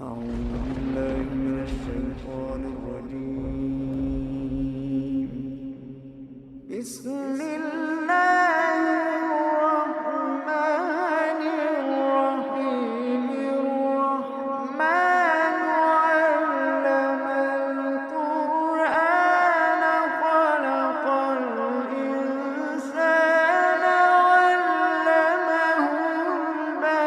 أعوذ بالله من الشيطان الرجيم. بسم الله الرحمن الرحيم. الرحمن علم القرآن خلق الإنسان علمه البيان.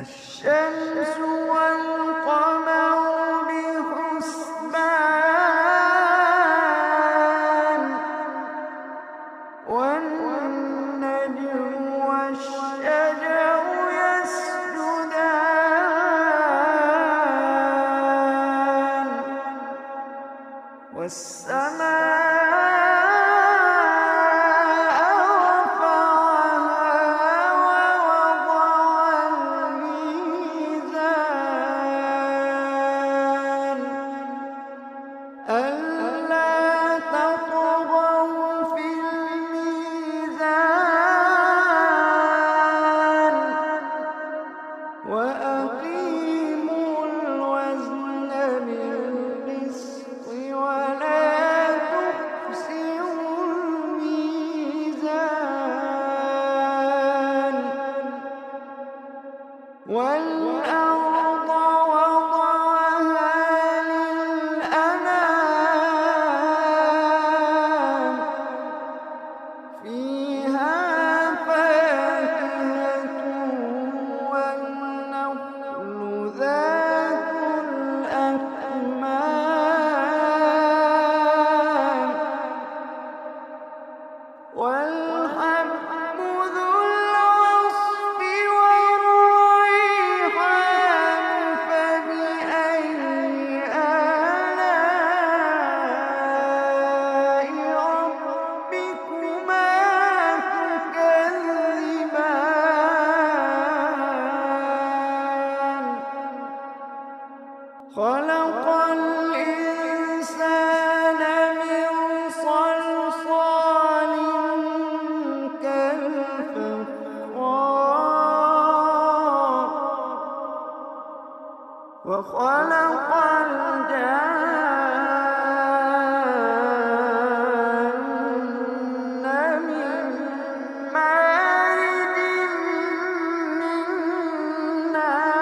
الشمس والقمر بحسبان، والنجم والشجر يسجدان، والسماء رفعها ووضع الميزان ألا تطغوا في الميزان وأقيموا الوزن بالقسط ولا تخسروا الميزان. والأرض وضعها للأنام، فيها فاكهة والنخل ذات الأكمام، والحب ذو العصف والريحان. فبأي آلاء ربكما تكذبان؟ خلق الإنسان من صلصال كالفخار، وخلق الجان من مارج من نار.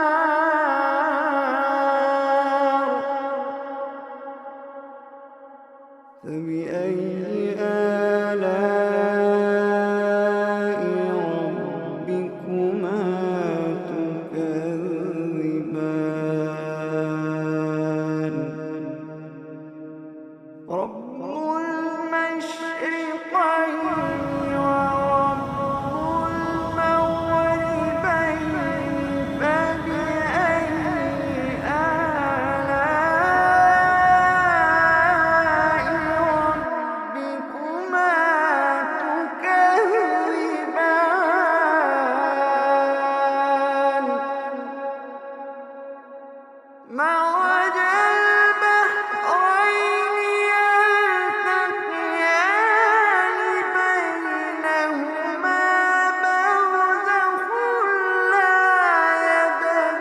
فبأي آلاء ربكما تكذبان؟ رب المشرقين ورب المغربين. فبأي آلاء ربكما تكذبان؟ مرج البحرين يلتقيان بينهما برزخ لا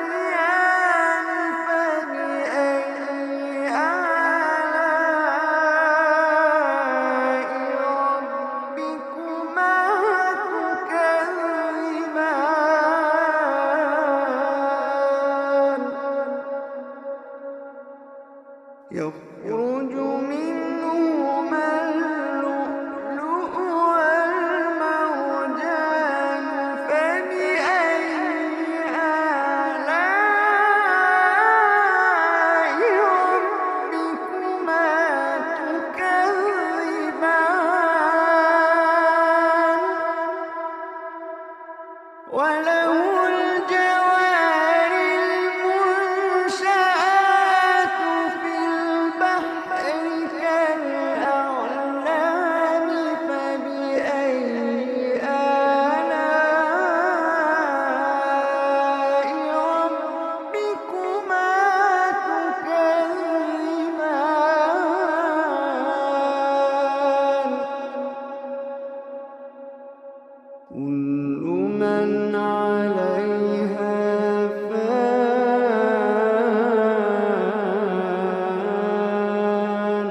يبغيان. فبأي آلاء ربكما تكذبان؟ يخرج منهما اللؤلؤ والمرجان. فبأي آلاء ربكما تكذبان؟ وله الجوار المنشآت في البحر كالأعلام. فبأي آلاء ربكما تكذبان؟ كل من عليها فان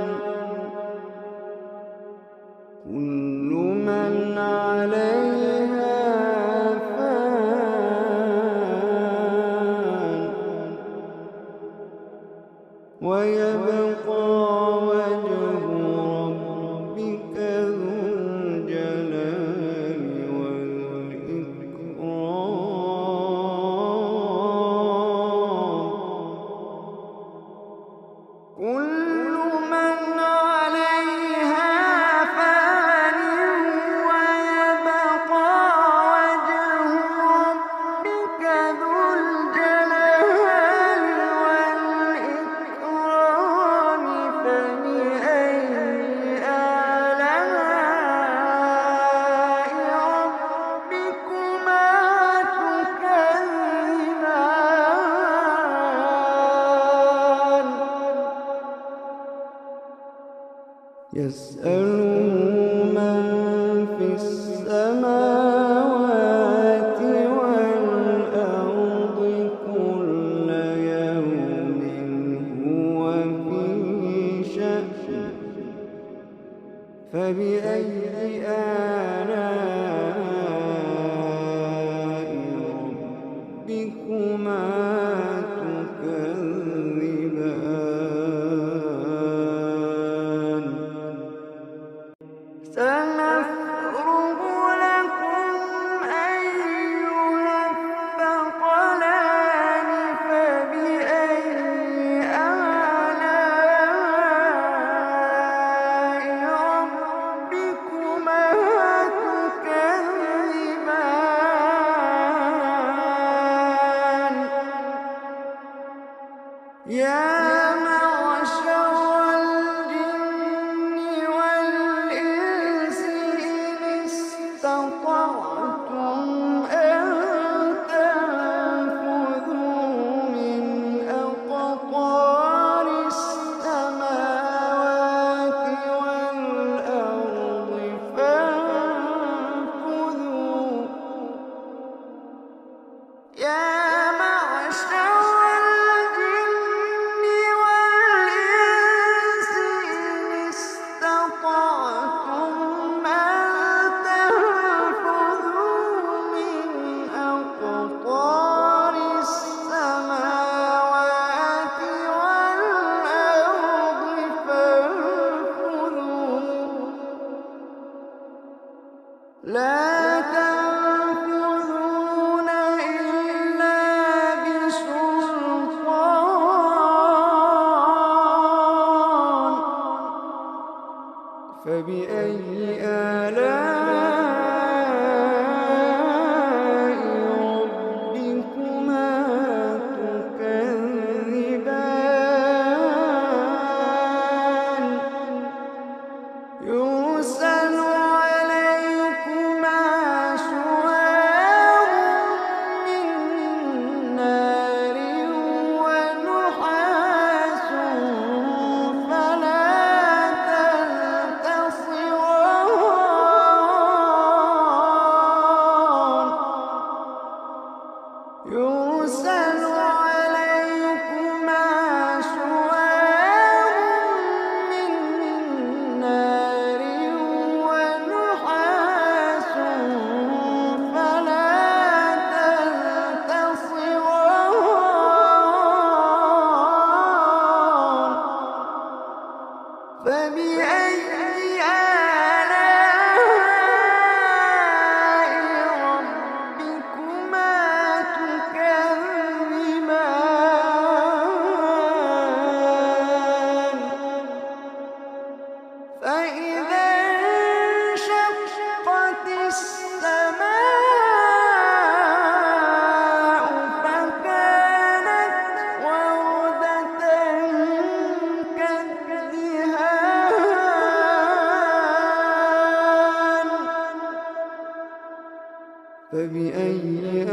كل من عليها فان ويبقى وجه ربك ذو الجلال والإكرام كل من عليها فان ويبقى وجه ربك ذو الجلال والإكرام فبأي آلاء ربكما تكذبان يسأله من في السماوات والأرض كل يوم هو في شأن فبأي آلاء ربكما تكذبان سنفرغ لكم أيها الثقلان فبأي آلاء ربكما تكذبان يا معشر الجن والإنس إن استطعتم أن تنفذوا من أقطار السماوات والأرض فانفذوا يا معشر الجن والإنس إن استطعتم أن تنفذوا من أقطار السماوات والأرض فانفذوا لا تنفذون إلا بسلطان فبأي آلاء ربكما تكذبان يرسل عليكما شواظ من نار ونحاس فلا تنتصران يرسل عليكما شواظ من نار ونحاس فلا تنتصران فبأي آلاء ربكما تكذبان فإذا انشقت السماء فكانت وردة كالدهان فبأي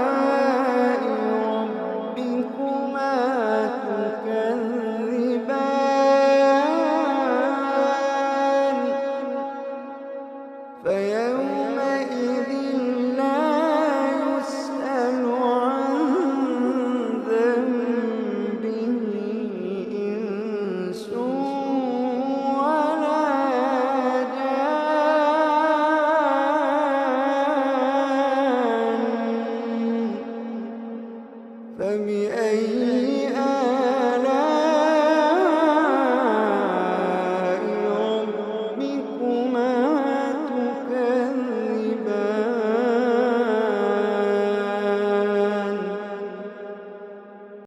آلاء ربكما تكذبان فيومئذ لا يسأل عن ذنبه إنس ولا جان. فبأي